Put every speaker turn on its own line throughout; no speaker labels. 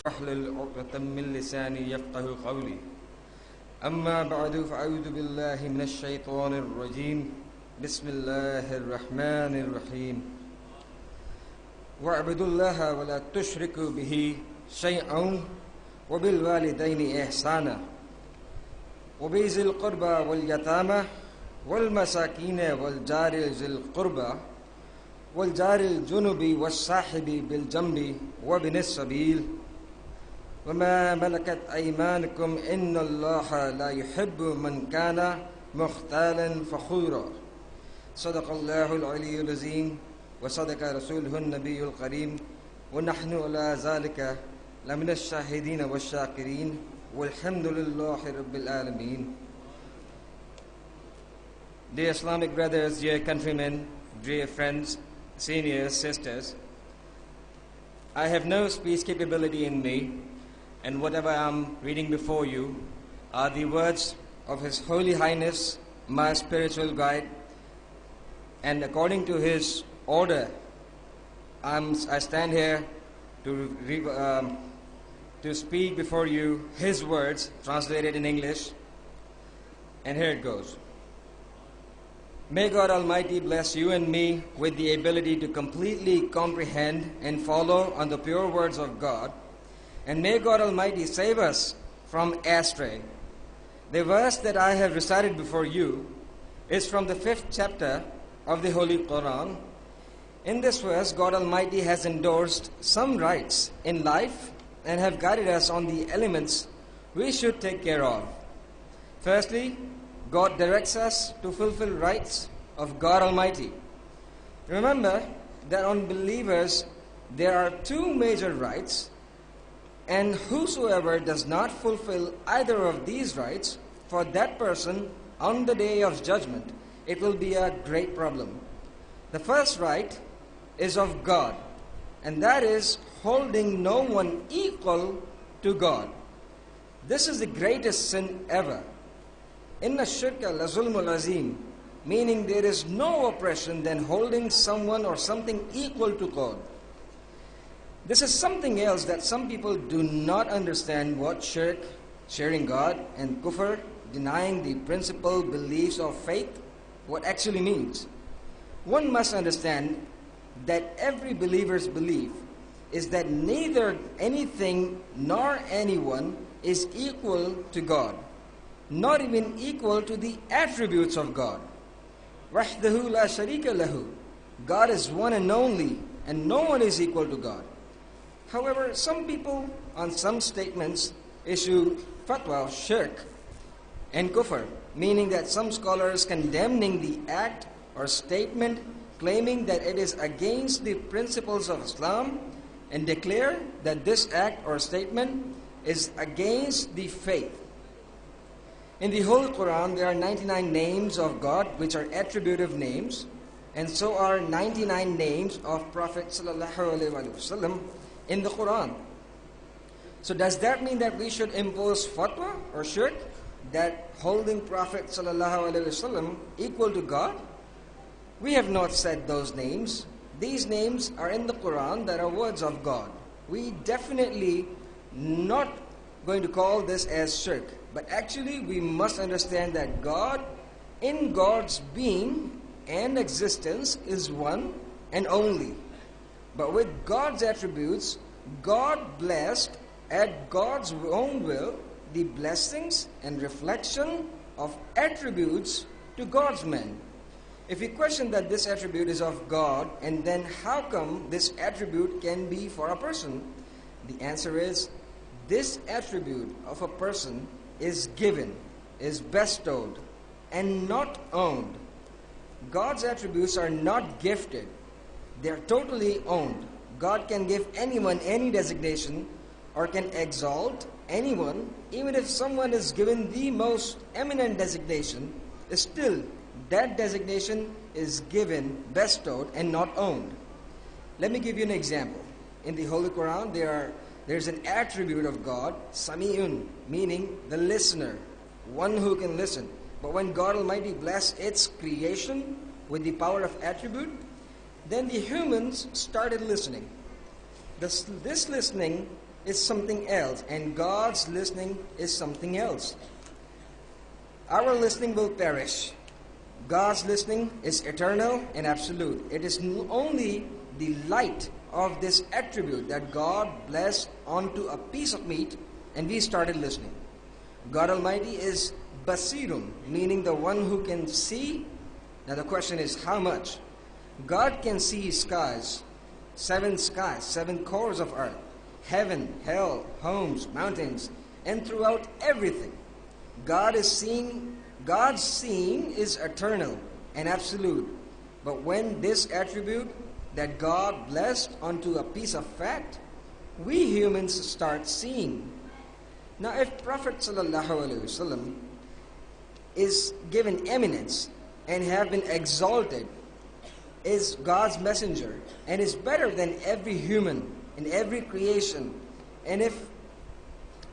واحلل عقدة من لساني يفقه قولي أما بعد فأعوذ بالله من الشيطان الرجيم بسم الله الرحمن الرحيم واعبدوا الله ولا تشركوا به شيئا وبالوالدين إحسانا وبذي القربى واليتامى والمساكين والجار ذي القربى والجار الجنب والصاحب بالجنب وابن السبيل وما ملكت أيمانكم إن الله لا يحب من كان مختالا فخورا صدق الله العلي العظيم وصدق رسوله النبي الكريم ونحن على ذلك لمن الشاهدين والشاكرين والحمد لله رب العالمين. Dear Islamic brothers, dear countrymen, dear friends, seniors, sisters, I have no speech capability in me, and whatever I am reading before you are the words of His Holy Highness, my spiritual guide, and according to His order, I stand here to speak before you His words, translated in English, and here it goes. May God Almighty bless you and me with the ability to completely comprehend and follow on the pure words of God, and may God Almighty save us from astray. The verse that I have recited before you is from the 5th chapter of the Holy Quran. In this verse, God Almighty has endorsed some rights in life and have guided us on the elements we should take care of. Firstly, God directs us to fulfill rights of God Almighty. Remember that on believers there are two major rights, and whosoever does not fulfill either of these rights, for that person on the day of judgment, it will be a great problem. The first right is of God, and that is holding no one equal to God. This is the greatest sin ever. Inna shirka la zulmul azim, meaning there is no oppression than holding someone or something equal to God. This is something else that some people do not understand what shirk, sharing God, and kufr, denying the principal beliefs of faith, what actually means. One must understand that every believer's belief is that neither anything nor anyone is equal to God, not even equal to the attributes of God. Wahdahu la sharika lahu. God is one and only, and no one is equal to God. However, some people on some statements issue fatwa of shirk and kufr, meaning that some scholars condemning the act or statement, claiming that it is against the principles of Islam, and declare that this act or statement is against the faith. In the Holy Quran, there are 99 names of God which are attributive names, and so are 99 names of Prophet Sallallah-u-alaih-i-wa-alihi-wasallam in the Quran. So does that mean that we should impose fatwa or shirk, that holding Prophet Sallallah-u-alaih-i-wa-sallam equal to God? We have not said those names. These names are in the Quran that are words of God. We definitely not going to call this as shirk. But actually we must understand that God, in God's being and existence, is one and only. But with God's attributes, God blessed at God's own will the blessings and reflection of attributes to God's men. If we question that this attribute is of God, and then how come this attribute can be for a person? The answer is, this attribute of a person is given, is bestowed, and not owned. God's attributes are not gifted. They are totally owned. God can give anyone any designation or can exalt anyone, even if someone is given the most eminent designation, still that designation is given, bestowed, and not owned. Let me give you an example. In the Holy Quran, there's an attribute of God, Sami'un, meaning the listener, one who can listen. But when God Almighty blessed its creation with the power of attribute, then the humans started listening. This listening is something else, and God's listening is something else. Our listening will perish. God's listening is eternal and absolute. It is only the light of this attribute that God blessed onto a piece of meat, and we started listening. God Almighty is Basirun, meaning the one who can see. Now the question is, how much? God can see skies, 7 cores of earth, heaven, hell, homes, mountains, and throughout everything. God's seeing is eternal and absolute. But when this attribute that God blessed onto a piece of fat, we humans start seeing. Now if Prophet Sallallah-u-alaih-i-wa-sallam is given eminence and have been exalted, is God's messenger, and is better than every human in every creation, and if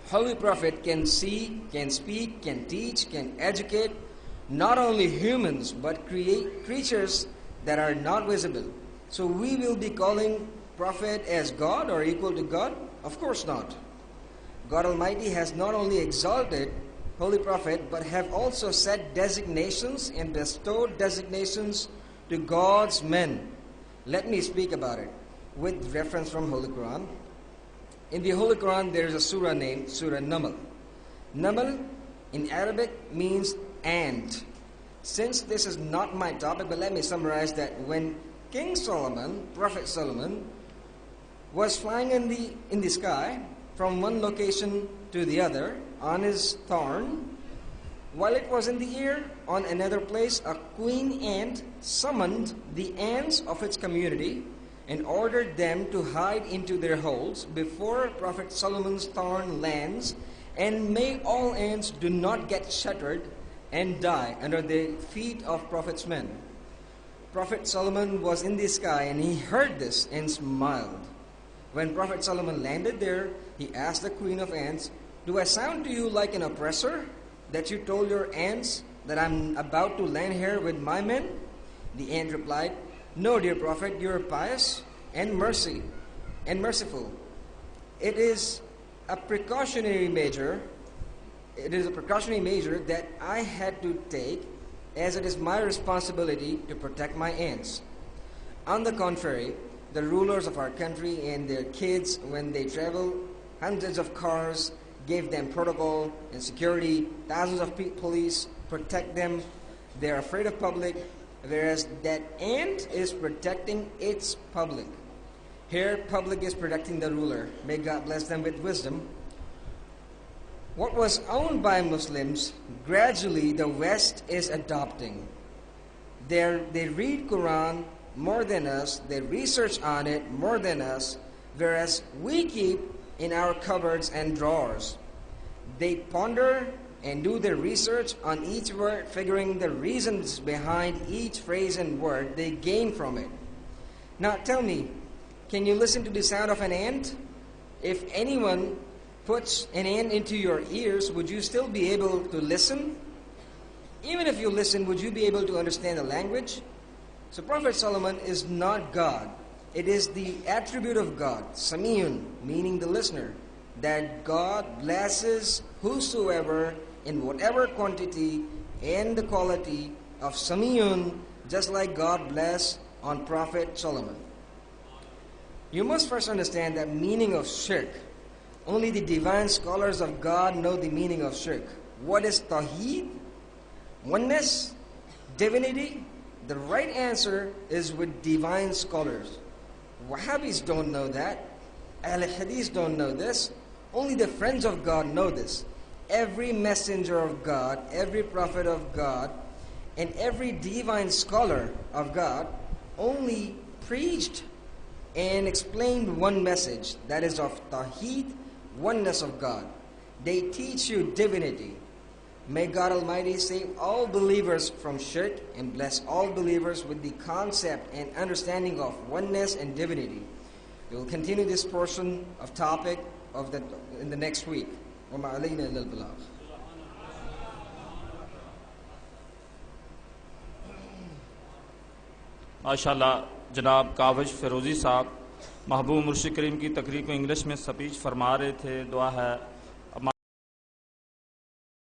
Holy Prophet can see, can speak, can teach, can educate not only humans but create creatures that are not visible, so we will be calling Prophet as God or equal to God? Of course not. God Almighty has not only exalted Holy Prophet but have also set designations and bestowed designations to God's men. Let me speak about it with reference from Holy Quran. In the Holy Quran there is a surah named Surah Naml. Naml in Arabic means ant. Since this is not my topic, but let me summarize that when King Solomon, Prophet Solomon, was flying in the sky from one location to the other on his thorn, while it was in the air on another place, a queen ant summoned the ants of its community and ordered them to hide into their holes before Prophet Solomon's thorn lands, and may all ants do not get shattered and die under the feet of Prophet's men. Prophet Solomon was in the sky and he heard this and smiled. When Prophet Solomon landed there, he asked the queen of ants, "Do I sound to you like an oppressor, that you told your ants that I'm about to land here with my men?" The ant replied, "No, dear Prophet, you are pious and merciful. It is a precautionary measure. It is a precautionary measure that I had to take, as it is my responsibility to protect my ants. On the contrary, the rulers of our country and their kids, when they travel, hundreds of cars, gave them protocol and security, thousands of police protect them. They are afraid of public, whereas that ant is protecting its public. Here, public is protecting the ruler. May God bless them with wisdom. What was owned by Muslims, gradually the West is adopting. They read Quran more than us, they research on it more than us, whereas we keep in our cupboards and drawers. They ponder and do their research on each word, figuring the reasons behind each phrase and word they gain from it. Now tell me, can you listen to the sound of an ant? If anyone puts an ant into your ears, would you still be able to listen? Even if you listen, would you be able to understand the language? So Prophet Solomon is not God. It is the attribute of God, Samiyun, meaning the listener, that God blesses whosoever in whatever quantity and the quality of Samiyun, just like God blessed on Prophet Solomon. You must first understand the meaning of shirk. Only the divine scholars of God know the meaning of shirk. What is Tawheed? Oneness? Divinity? The right answer is with divine scholars. Wahhabis don't know that. Ahl Hadith don't know this. Only the friends of God know this. Every messenger of God, every prophet of God, and every divine scholar of God only preached and explained one message, that is of Tawheed, oneness of God. They teach you divinity. May God Almighty save all believers from shirk and bless all believers with the concept and understanding of oneness and divinity. We will continue this portion of topic in the next week. وَمَا عَلَيْنَا إِلَّا الْبَلَاغُ.
माशाल्लाह जनाब काविश फिरोजी साहब महबूब मुर्शिद करीम की तकरीर को English में speech फरमा रहे थे। दुआ है